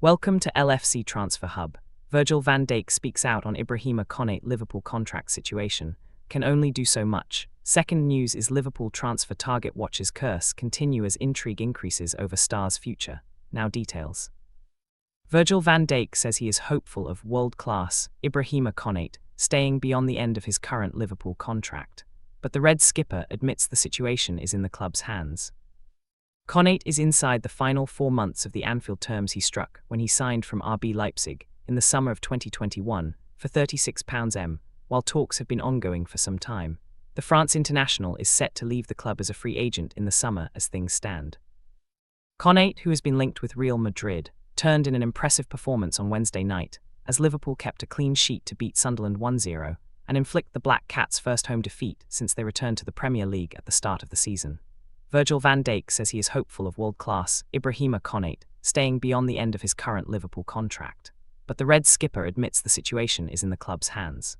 Welcome to LFC Transfer Hub. Virgil van Dijk speaks out on Ibrahima Konate Liverpool contract situation. Can only do so much. Second news is Liverpool transfer target watchers curse continue as intrigue increases over Star's future. Now details. Virgil van Dijk says he is hopeful of world-class Ibrahima Konate staying beyond the end of his current Liverpool contract. But the Red skipper admits the situation is in the club's hands. Konate is inside the final 4 months of the Anfield terms he struck when he signed from RB Leipzig in the summer of 2021 for £36 while talks have been ongoing for some time. The France international is set to leave the club as a free agent in the summer as things stand. Konate, who has been linked with Real Madrid, turned in an impressive performance on Wednesday night as Liverpool kept a clean sheet to beat Sunderland 1-0 and inflict the Black Cats' first home defeat since they returned to the Premier League at the start of the season. Virgil van Dijk says he is hopeful of world-class Ibrahima Konate staying beyond the end of his current Liverpool contract, but the Red skipper admits the situation is in the club's hands.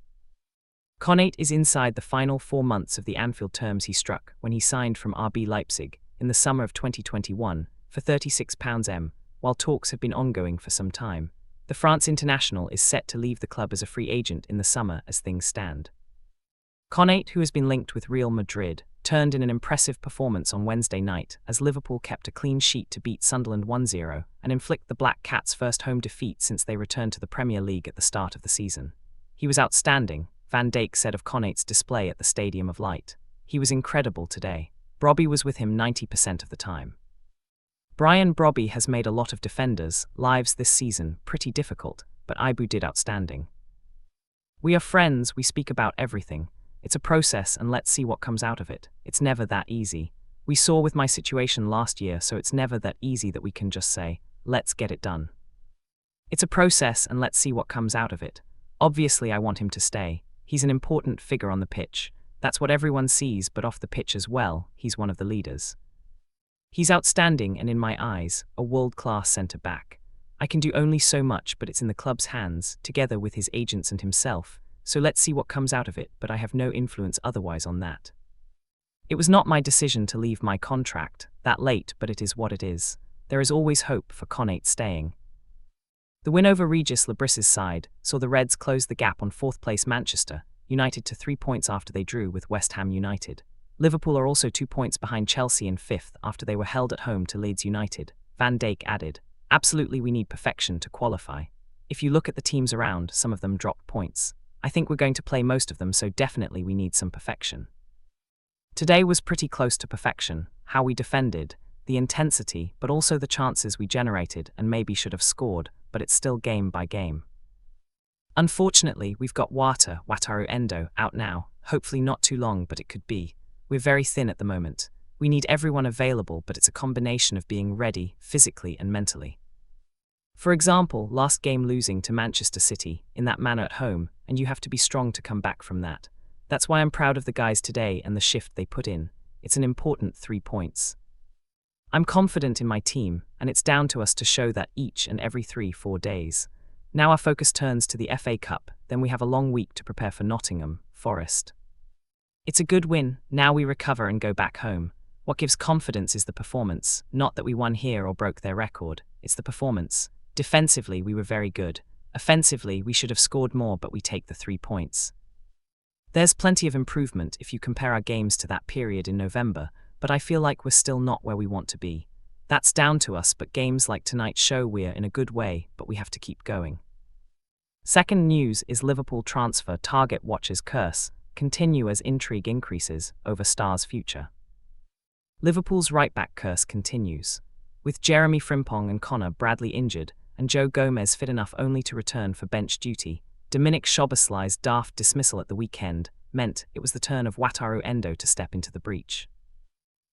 Konate is inside the final 4 months of the Anfield terms he struck when he signed from RB Leipzig in the summer of 2021 for £36 while talks have been ongoing for some time. The France international is set to leave the club as a free agent in the summer as things stand. Konate, who has been linked with Real Madrid, turned in an impressive performance on Wednesday night as Liverpool kept a clean sheet to beat Sunderland 1-0 and inflict the Black Cats' first home defeat since they returned to the Premier League at the start of the season. He was outstanding, Van Dijk said of Konate's display at the Stadium of Light. He was incredible today. Brobby was with him 90% of the time. Brian Brobby has made a lot of defenders' lives this season pretty difficult, but Ibu did outstanding. We are friends, we speak about everything. It's a process and let's see what comes out of it. It's never that easy. We saw with my situation last year, so it's never that easy that we can just say, let's get it done. It's a process and let's see what comes out of it. Obviously I want him to stay. He's an important figure on the pitch. That's what everyone sees, but off the pitch as well, he's one of the leaders. He's outstanding and in my eyes, a world-class centre-back. I can do only so much, but it's in the club's hands, together with his agents and himself. So let's see what comes out of it, but I have no influence otherwise on that. It was not my decision to leave my contract that late, but it is what it is. There is always hope for Konate staying. The win over Regis Lebris's side saw the Reds close the gap on 4th place Manchester United to 3 points after they drew with West Ham United. Liverpool are also 2 points behind Chelsea in 5th after they were held at home to Leeds United. Van Dijk added, "Absolutely, we need perfection to qualify. If you look at the teams around, some of them dropped points. I think we're going to play most of them, so definitely we need some perfection." Today was pretty close to perfection, how we defended, the intensity, but also the chances we generated and maybe should have scored, but it's still game by game. Unfortunately, we've got Wataru Endo out now, hopefully not too long, but it could be. We're very thin at the moment. We need everyone available, but it's a combination of being ready, physically and mentally. For example, last game losing to Manchester City, in that manner at home, and you have to be strong to come back from that. That's why I'm proud of the guys today and the shift they put in. It's an important 3 points. I'm confident in my team, and it's down to us to show that each and every 3-4 days. Now our focus turns to the FA Cup, then we have a long week to prepare for Nottingham Forest. It's a good win, now we recover and go back home. What gives confidence is the performance, not that we won here or broke their record, it's the performance. Defensively, we were very good. Offensively, we should have scored more, but we take the 3 points. There's plenty of improvement if you compare our games to that period in November, but I feel like we're still not where we want to be. That's down to us, but games like tonight show we're in a good way, but we have to keep going. Second news is Liverpool transfer target watchers curse continue as intrigue increases over Star's future. Liverpool's right-back curse continues. With Jeremy Frimpong and Connor Bradley injured, and Joe Gomez fit enough only to return for bench duty, Dominic Szoboszlai's daft dismissal at the weekend meant it was the turn of Wataru Endo to step into the breach.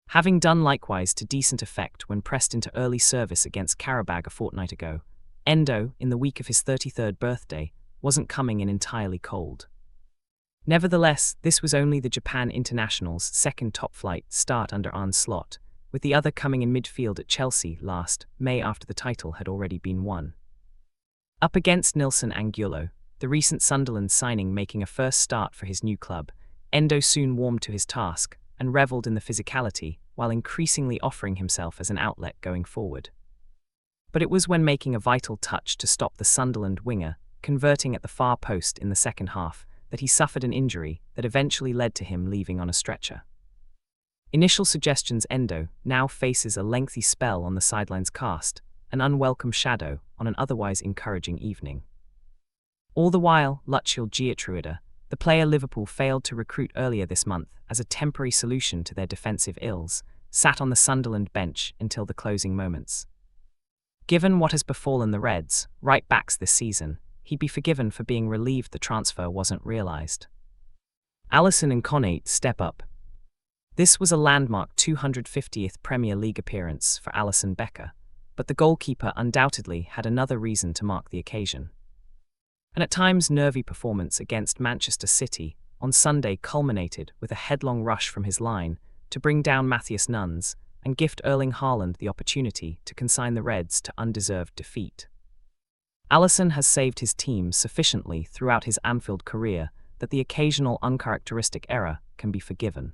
Having done likewise to decent effect when pressed into early service against Karabag a fortnight ago, Endo, in the week of his 33rd birthday, wasn't coming in entirely cold. Nevertheless, this was only the Japan international's second top-flight start under Arne Slot, with the other coming in midfield at Chelsea last May after the title had already been won. Up against Nilson Angulo, the recent Sunderland signing making a first start for his new club, Endo soon warmed to his task and revelled in the physicality while increasingly offering himself as an outlet going forward. But it was when making a vital touch to stop the Sunderland winger, converting at the far post in the second half, that he suffered an injury that eventually led to him leaving on a stretcher. Initial suggestions Endo now faces a lengthy spell on the sidelines cast, an unwelcome shadow on an otherwise encouraging evening. All the while, Lucial Geertruida, the player Liverpool failed to recruit earlier this month as a temporary solution to their defensive ills, sat on the Sunderland bench until the closing moments. Given what has befallen the Reds, right backs this season, he'd be forgiven for being relieved the transfer wasn't realised. Alisson and Konate step up. This was a landmark 250th Premier League appearance for Alisson Becker, but the goalkeeper undoubtedly had another reason to mark the occasion. An at times nervy performance against Manchester City on Sunday culminated with a headlong rush from his line to bring down Matthias Nunes and gift Erling Haaland the opportunity to consign the Reds to undeserved defeat. Alisson has saved his team sufficiently throughout his Anfield career that the occasional uncharacteristic error can be forgiven.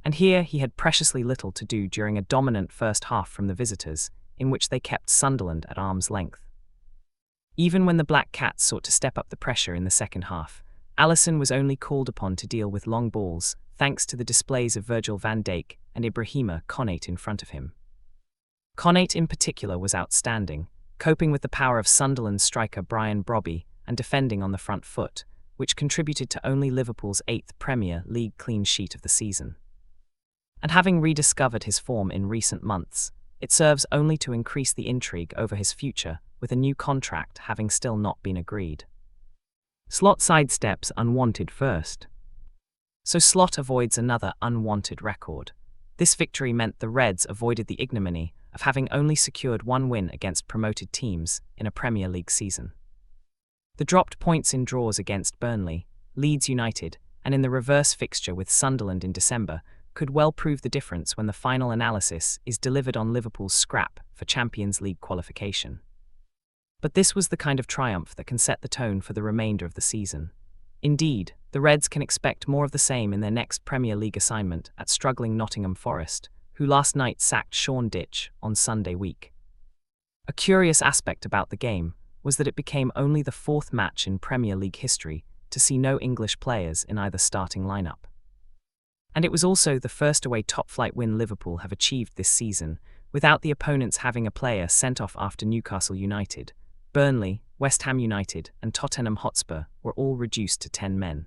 And here he had preciously little to do during a dominant first half from the visitors, in which they kept Sunderland at arm's length. Even when the Black Cats sought to step up the pressure in the second half, Alisson was only called upon to deal with long balls thanks to the displays of Virgil van Dijk and Ibrahima Konate in front of him. Konate in particular was outstanding, coping with the power of Sunderland striker Brian Brobby and defending on the front foot, which contributed to only Liverpool's 8th Premier League clean sheet of the season. And having rediscovered his form in recent months, it serves only to increase the intrigue over his future, with a new contract having still not been agreed. Slot sidesteps unwanted first. So Slot avoids another unwanted record. This victory meant the Reds avoided the ignominy of having only secured one win against promoted teams in a Premier League season. The dropped points in draws against Burnley, Leeds United, and in the reverse fixture with Sunderland in December could well prove the difference when the final analysis is delivered on Liverpool's scrap for Champions League qualification. But this was the kind of triumph that can set the tone for the remainder of the season. Indeed, the Reds can expect more of the same in their next Premier League assignment at struggling Nottingham Forest, who last night sacked Sean Dyche on Sunday week. A curious aspect about the game was that it became only the fourth match in Premier League history to see no English players in either starting lineup. And it was also the first away top-flight win Liverpool have achieved this season, without the opponents having a player sent off after Newcastle United. Burnley, West Ham United, and Tottenham Hotspur were all reduced to 10 men.